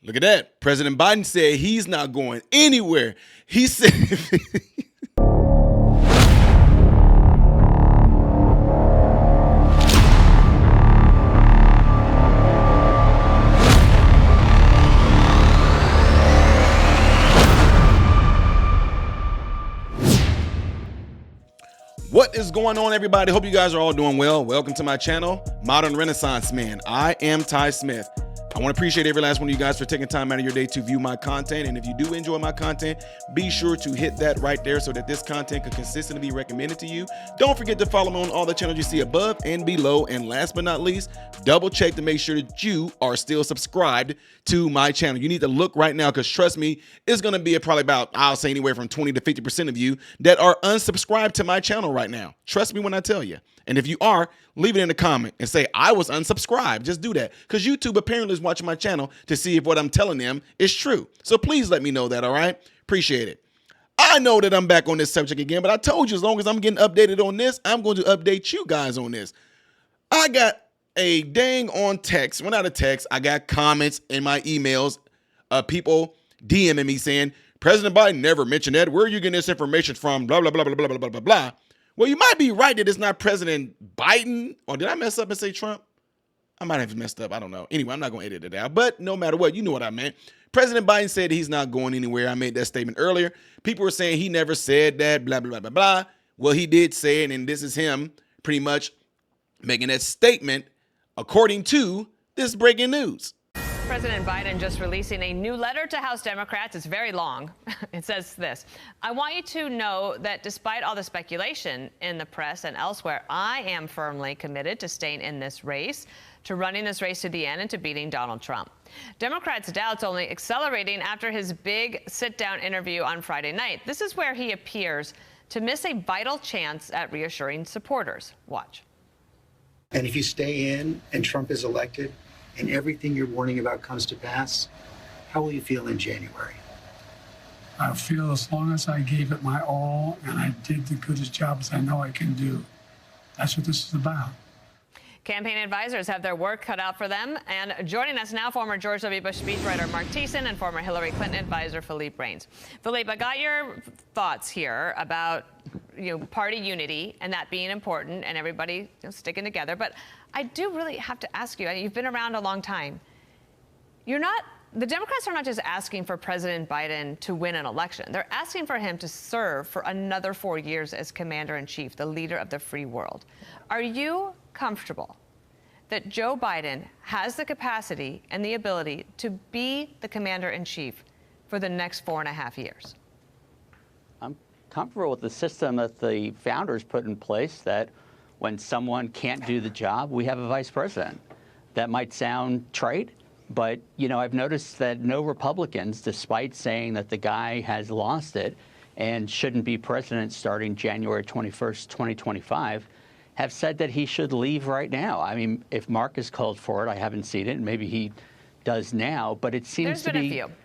Look at that. President Biden said he's not going anywhere. He said... What is going on, everybody? Hope you guys are all doing well. Welcome to my channel, Modern Renaissance Man. I am Ty Smith. I want to appreciate every last one of you guys for taking time out of your day to view my content. And if you do enjoy my content, be sure to hit that right there so that this content can consistently be recommended to you. Don't forget to follow me on all the channels you see above and below. And last but not least, double check to make sure that you are still subscribed to my channel. You need to look right now because trust me, it's going to be probably about, I'll say anywhere from 20 to 50% of you that are unsubscribed to my channel right now. Trust me when I tell you. And if you are, leave it in the comment and say, I was unsubscribed. Just do that. Because YouTube apparently is watching my channel to see if what I'm telling them is true. So please let me know that, all right? Appreciate it. I know that I'm back on this subject again, but I told you as long as I'm getting updated on this, I'm going to update you guys on this. I got a dang on text. Well, not a text. I got comments in my emails of people DMing me saying, President Biden never mentioned that. Where are you getting this information from? Blah, blah, blah, blah, blah, blah, blah, blah, blah. Well, you might be right that it's not President Biden. Or did I mess up and say Trump? I might have messed up. I don't know. Anyway, I'm not going to edit it out. But no matter what, you know what I meant. President Biden said he's not going anywhere. I made that statement earlier. People were saying he never said that, blah, blah, blah, blah, blah. Well, he did say it, and this is him pretty much making that statement according to this breaking news. President Biden just releasing a new letter to House Democrats. It's very long. It says this: I want you to know that despite all the speculation in the press and elsewhere, I am firmly committed to staying in this race, to running this race to the end, and to beating Donald Trump. Democrats' doubts only accelerating after his big sit-down interview on Friday night. This is where he appears to miss a vital chance at reassuring supporters. Watch. And if you stay in and Trump is elected, and everything you're warning about comes to pass, how will you feel in January? I feel as long as I gave it my all and I did the goodest job as I know I can do. That's what this is about. Campaign advisors have their work cut out for them. And joining us now, former George W. Bush speechwriter Mark Thiessen and former Hillary Clinton advisor Philippe Reines. Philippe, I got your thoughts here about party unity and that being important and everybody sticking together. But I do really have to ask you, you've been around a long time. The Democrats are not just asking for President Biden to win an election. They're asking for him to serve for another 4 years as commander-in-chief, the leader of the free world. Are you comfortable that Joe Biden has the capacity and the ability to be the commander-in-chief for the next 4.5 years? I'm comfortable with the system that the founders put in place, that when someone can't do the job, we have a vice president. That might sound trite, but I've noticed that no Republicans, despite saying that the guy has lost it and shouldn't be president starting January 21st, 2025, have said that he should leave right now. I mean, if Mark is called for it, I haven't seen it, and maybe he does now, but it seems to be... There's been a few.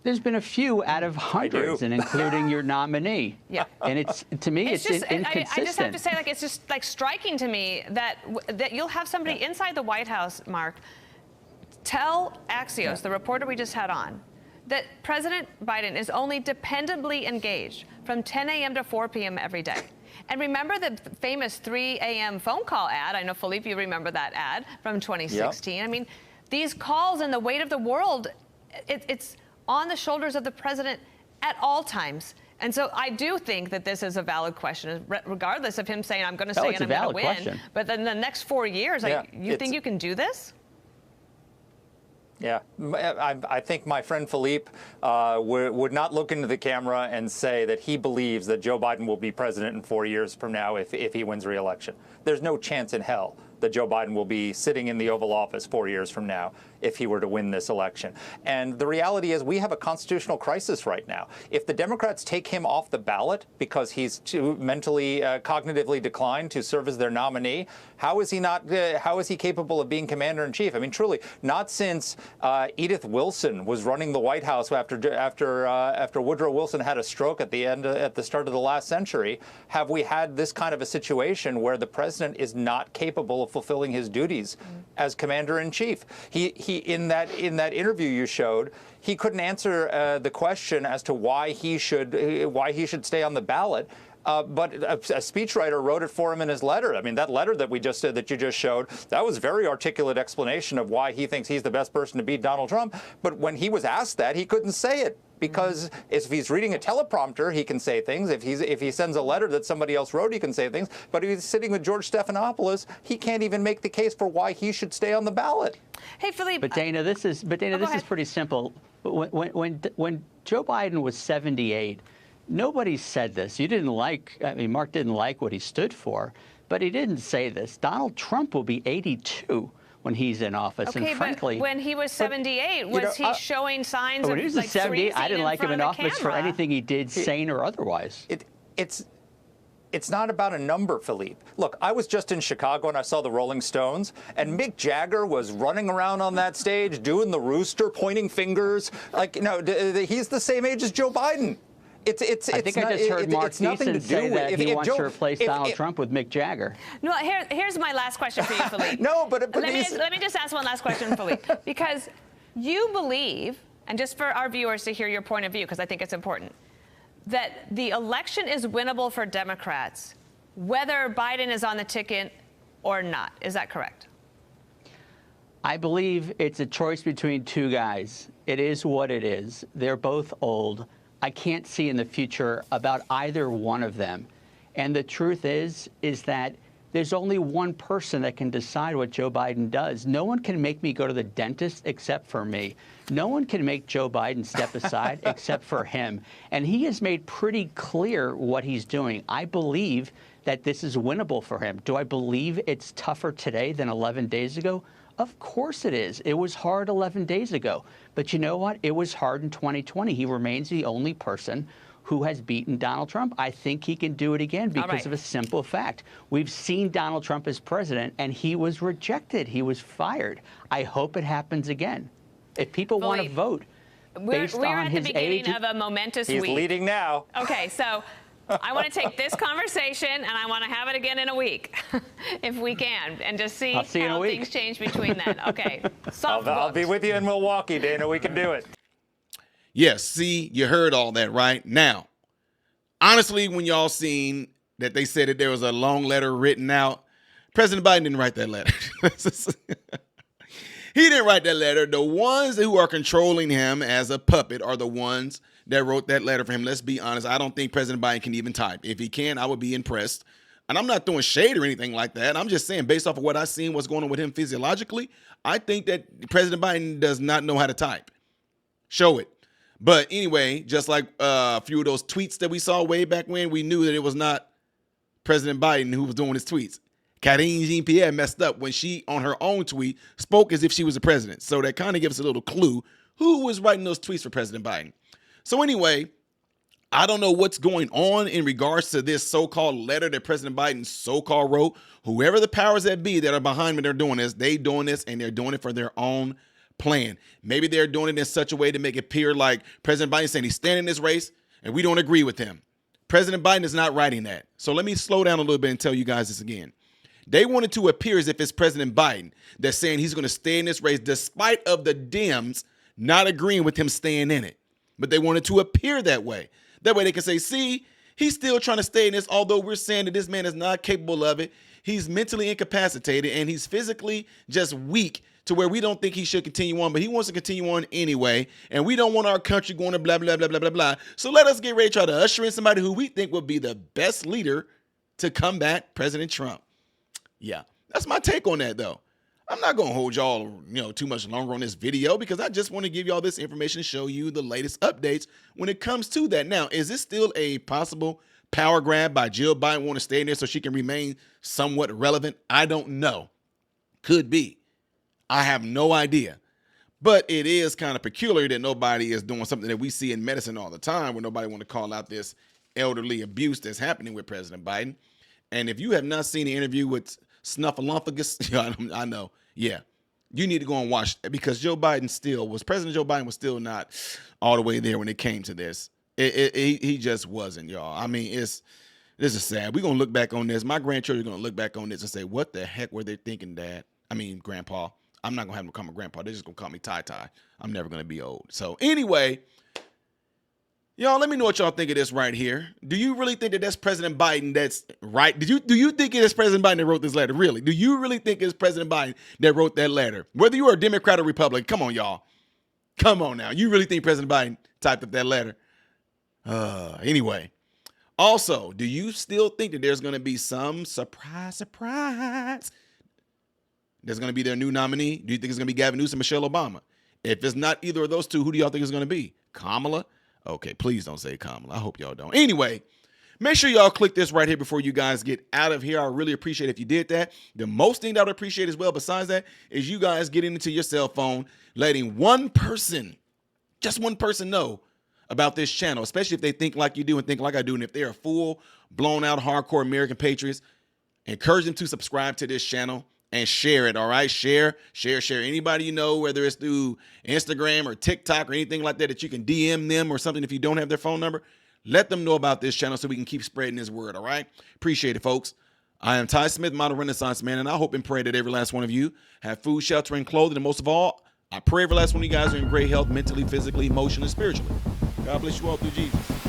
There's been a few out of hundreds, and including your nominee. Yeah. And to me, it's just inconsistent. I just have to say, it's just striking to me that you'll have somebody inside the White House, Mark, tell Axios, the reporter we just had on, that President Biden is only dependably engaged from 10 a.m. to 4 p.m. every day. And remember the famous 3 a.m. phone call ad? I know, Philippe, you remember that ad from 2016. Yep. I mean, these calls and the weight of the world, it's on the shoulders of the president at all times. And so I do think that this is a valid question, regardless of him saying, I'm going to stay and I'm going to win. Question. But then the next 4 years, you think you can do this? Yeah, I think my friend Philippe would not look into the camera and say that he believes that Joe Biden will be president in 4 years from now if he wins re-election. There's no chance in hell that Joe Biden will be sitting in the Oval Office 4 years from now if he were to win this election. And the reality is we have a constitutional crisis right now. If the Democrats take him off the ballot because he's too mentally, cognitively declined to serve as their nominee, how is he capable of being commander-in-chief? I mean, truly, not since Edith Wilson was running the White House after Woodrow Wilson had a stroke at the start of the last century, have we had this kind of a situation where the president is not capable of fulfilling his duties as commander-in-chief. He he in that interview you showed, he couldn't answer the question as to why he should stay on the ballot. But a speechwriter wrote it for him in his letter. I mean, that letter that you just showed, that was a very articulate explanation of why he thinks he's the best person to beat Donald Trump. But when he was asked that, he couldn't say it. Because if he's reading a teleprompter, he can say things. If he sends a letter that somebody else wrote, he can say things. But if he's sitting with George Stephanopoulos, he can't even make the case for why he should stay on the ballot. Hey, Philippe. But Dana, this is pretty simple. When Joe Biden was 78, nobody said this. Mark didn't like what he stood for, but he didn't say this. Donald Trump will be 82. When he's in office, okay, and frankly, but when he was 78, was he showing signs of when he was like 78, I didn't like him in office for camera. anything he did, sane or otherwise. It's not about a number, Philippe. Look, I was just in Chicago and I saw the Rolling Stones, and Mick Jagger was running around on that stage doing the rooster, pointing fingers. Like, he's the same age as Joe Biden. I think I just heard Mark Thiessen say that he wants to replace Donald Trump with Mick Jagger. No, here's my last question for you, Philippe. No, but let me just ask one last question, Philippe, because you believe, and just for our viewers to hear your point of view, because I think it's important, that the election is winnable for Democrats, whether Biden is on the ticket or not. Is that correct? I believe it's a choice between two guys. It is what it is. They're both old. I can't see in the future about either one of them. And the truth is that there's only one person that can decide what Joe Biden does. No one can make me go to the dentist except for me. No one can make Joe Biden step aside except for him. And he has made pretty clear what he's doing. I believe that this is winnable for him. Do I believe it's tougher today than 11 days ago? Of course it is. It was hard 11 days ago. But you know what? It was hard in 2020. He remains the only person who has beaten Donald Trump. I think he can do it again because of a simple fact. We've seen Donald Trump as president, and he was rejected. He was fired. I hope it happens again. If people want to vote based on his age... We're at the beginning of a momentous week. He's leading now. Okay, so... I want to take this conversation and I want to have it again in a week, if we can, and just see how things change between then. Okay. I'll be with you in Milwaukee, Dana. We can do it. Yes, see, you heard all that, right? Now, honestly, when y'all seen that they said that there was a long letter written out, President Biden didn't write that letter. He didn't write that letter. The ones who are controlling him as a puppet are the ones that wrote that letter for him. Let's be honest. I don't think President Biden can even type. If he can, I would be impressed. And I'm not throwing shade or anything like that. I'm just saying, based off of what I've seen, what's going on with him physiologically, I think that President Biden does not know how to type. Show it. But anyway, just like a few of those tweets that we saw way back when, we knew that it was not President Biden who was doing his tweets. Karine Jean-Pierre messed up when she, on her own tweet, spoke as if she was the president. So that kind of gives us a little clue who was writing those tweets for President Biden. So anyway, I don't know what's going on in regards to this so-called letter that President Biden so-called wrote. Whoever the powers that be that are behind me, they're doing this and they're doing it for their own plan. Maybe they're doing it in such a way to make it appear like President Biden saying he's standing in this race and we don't agree with him. President Biden is not writing that. So let me slow down a little bit and tell you guys this again. They wanted to appear as if it's President Biden that's saying he's going to stay in this race despite of the Dems not agreeing with him staying in it. But they wanted to appear that way. That way they can say, see, he's still trying to stay in this, although we're saying that this man is not capable of it. He's mentally incapacitated and he's physically just weak to where we don't think he should continue on, but he wants to continue on anyway. And we don't want our country going to blah, blah, blah, blah, blah, blah. So let us get ready to try to usher in somebody who we think will be the best leader to combat President Trump. Yeah, that's my take on that, though. I'm not going to hold y'all, too much longer on this video because I just want to give y'all this information, show you the latest updates when it comes to that. Now, is this still a possible power grab by Jill Biden want to stay in there so she can remain somewhat relevant? I don't know. Could be. I have no idea. But it is kind of peculiar that nobody is doing something that we see in medicine all the time where nobody want to call out this elderly abuse that's happening with President Biden. And if you have not seen the interview with Snuffleupagus, I know. Yeah, you need to go and watch that because President Joe Biden was still not all the way there when it came to this. He just wasn't, y'all. I mean, this is sad. We're going to look back on this. My grandchildren are going to look back on this and say, what the heck were they thinking, Dad? I mean, Grandpa. I'm not going to have them call me grandpa. They're just going to call me Ty. I'm never going to be old. So anyway, y'all, let me know what y'all think of this right here. Do you really think that that's President Biden that's right? Do you think it is President Biden that wrote this letter? Really? Do you really think it's President Biden that wrote that letter? Whether you are a Democrat or Republican, come on, y'all. Come on now. You really think President Biden typed up that letter? Anyway. Also, do you still think that there's going to be some surprise? There's going to be their new nominee? Do you think it's going to be Gavin Newsom, Michelle Obama? If it's not either of those two, who do y'all think it's going to be? Kamala? Okay, please don't say Kamala. I hope y'all don't. Anyway, make sure y'all click this right here before you guys get out of here. I really appreciate if you did that. The most thing that I would appreciate as well besides that is you guys getting into your cell phone, letting one person, just one person know about this channel, especially if they think like you do and think like I do. And if they're full, blown out, hardcore American patriots, encourage them to subscribe to this channel and share it, all right? Share. Anybody you know, whether it's through Instagram or TikTok or anything like that you can DM them or something if you don't have their phone number, let them know about this channel so we can keep spreading this word, all right? Appreciate it, folks. I am Ty Smith, model Renaissance man, and I hope and pray that every last one of you have food, shelter, and clothing, and most of all, I pray every last one of you guys are in great health, mentally, physically, emotionally, spiritually. God bless you all through Jesus.